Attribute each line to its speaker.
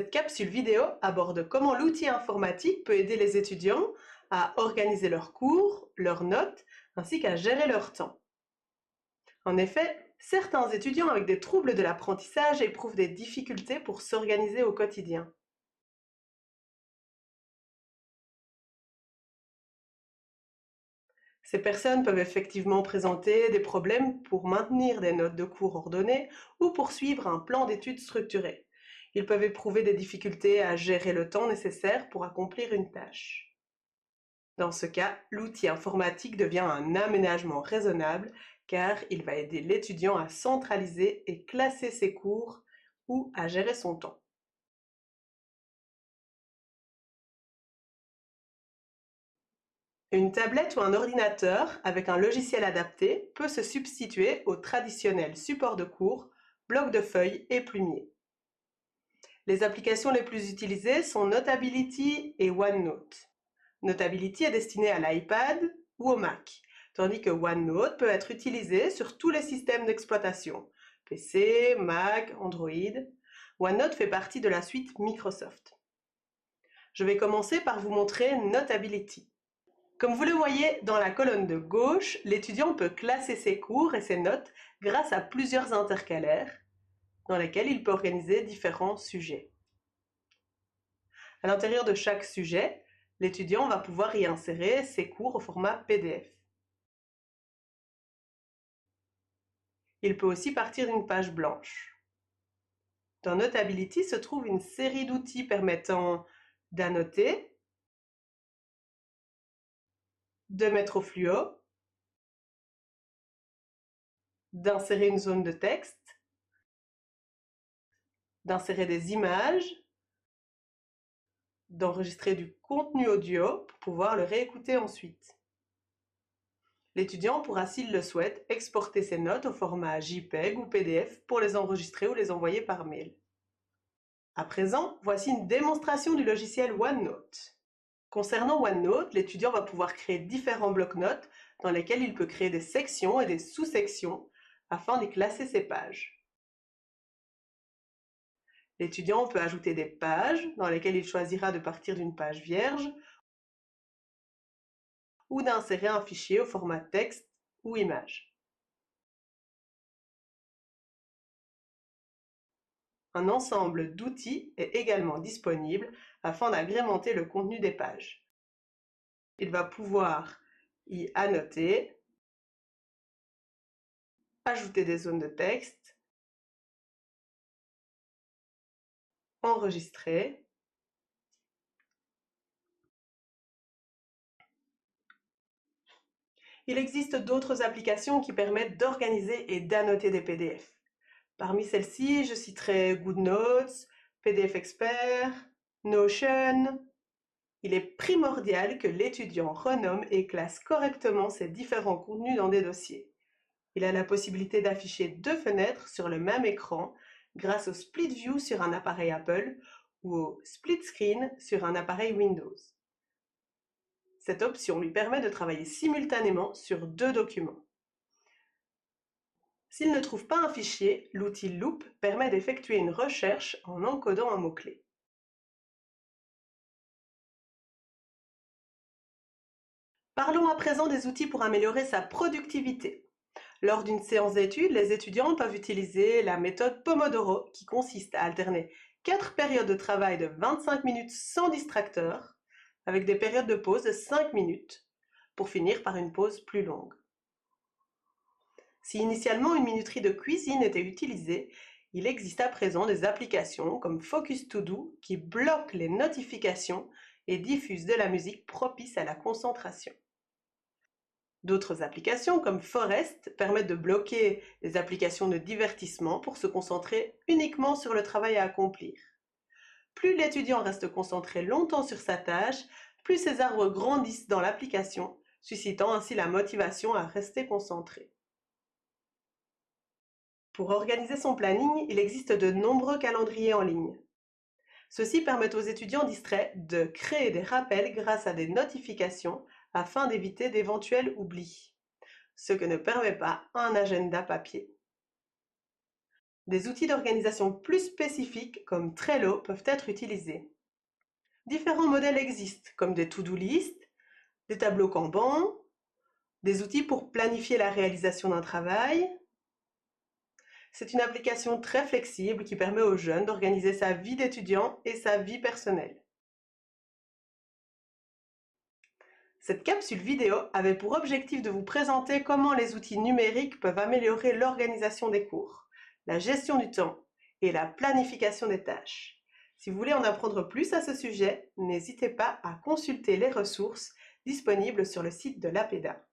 Speaker 1: Cette capsule vidéo aborde comment l'outil informatique peut aider les étudiants à organiser leurs cours, leurs notes, ainsi qu'à gérer leur temps. En effet, certains étudiants avec des troubles de l'apprentissage éprouvent des difficultés pour s'organiser au quotidien. Ces personnes peuvent effectivement présenter des problèmes pour maintenir des notes de cours ordonnées ou pour suivre un plan d'études structuré. Ils peuvent éprouver des difficultés à gérer le temps nécessaire pour accomplir une tâche. Dans ce cas, l'outil informatique devient un aménagement raisonnable car il va aider l'étudiant à centraliser et classer ses cours ou à gérer son temps. Une tablette ou un ordinateur avec un logiciel adapté peut se substituer au traditionnel support de cours, bloc de feuilles et plumier. Les applications les plus utilisées sont Notability et OneNote. Notability est destiné à l'iPad ou au Mac, tandis que OneNote peut être utilisé sur tous les systèmes d'exploitation, PC, Mac, Android. OneNote fait partie de la suite Microsoft. Je vais commencer par vous montrer Notability. Comme vous le voyez dans la colonne de gauche, l'étudiant peut classer ses cours et ses notes grâce à plusieurs intercalaires dans lesquels il peut organiser différents sujets. À l'intérieur de chaque sujet, l'étudiant va pouvoir y insérer ses cours au format PDF. Il peut aussi partir d'une page blanche. Dans Notability se trouve une série d'outils permettant d'annoter, de mettre au fluo, d'insérer une zone de texte, d'insérer des images, d'enregistrer du contenu audio pour pouvoir le réécouter ensuite. L'étudiant pourra, s'il le souhaite, exporter ses notes au format JPEG ou PDF pour les enregistrer ou les envoyer par mail. À présent, voici une démonstration du logiciel OneNote. Concernant OneNote, l'étudiant va pouvoir créer différents blocs-notes dans lesquels il peut créer des sections et des sous-sections afin d'y classer ses pages. L'étudiant peut ajouter des pages dans lesquelles il choisira de partir d'une page vierge ou d'insérer un fichier au format texte ou image. Un ensemble d'outils est également disponible afin d'agrémenter le contenu des pages. Il va pouvoir y annoter, ajouter des zones de texte, enregistrer, il existe d'autres applications qui permettent d'organiser et d'annoter des PDF. Parmi celles-ci, je citerai GoodNotes, PDF Expert, Notion. Il est primordial que l'étudiant renomme et classe correctement ses différents contenus dans des dossiers. Il a la possibilité d'afficher deux fenêtres sur le même écran grâce au Split View sur un appareil Apple ou au Split Screen sur un appareil Windows. Cette option lui permet de travailler simultanément sur deux documents. S'il ne trouve pas un fichier, l'outil Loop permet d'effectuer une recherche en encodant un mot-clé. Parlons à présent des outils pour améliorer sa productivité. Lors d'une séance d'études, les étudiants peuvent utiliser la méthode Pomodoro qui consiste à alterner 4 périodes de travail de 25 minutes sans distracteur avec des périodes de pause de 5 minutes pour finir par une pause plus longue. Si initialement une minuterie de cuisine était utilisée, il existe à présent des applications comme Focus To Do qui bloquent les notifications et diffusent de la musique propice à la concentration. D'autres applications comme Forest permettent de bloquer les applications de divertissement pour se concentrer uniquement sur le travail à accomplir. Plus l'étudiant reste concentré longtemps sur sa tâche, plus ses arbres grandissent dans l'application, suscitant ainsi la motivation à rester concentré. Pour organiser son planning, il existe de nombreux calendriers en ligne. Ceux-ci permettent aux étudiants distraits de créer des rappels grâce à des notifications afin d'éviter d'éventuels oublis, ce que ne permet pas un agenda papier. Des outils d'organisation plus spécifiques comme Trello peuvent être utilisés. Différents modèles existent comme des to-do list, des tableaux Kanban, des outils pour planifier la réalisation d'un travail. C'est une application très flexible qui permet aux jeunes d'organiser sa vie d'étudiant et sa vie personnelle. Cette capsule vidéo avait pour objectif de vous présenter comment les outils numériques peuvent améliorer l'organisation des cours, la gestion du temps et la planification des tâches. Si vous voulez en apprendre plus à ce sujet, n'hésitez pas à consulter les ressources disponibles sur le site de l'APEDA.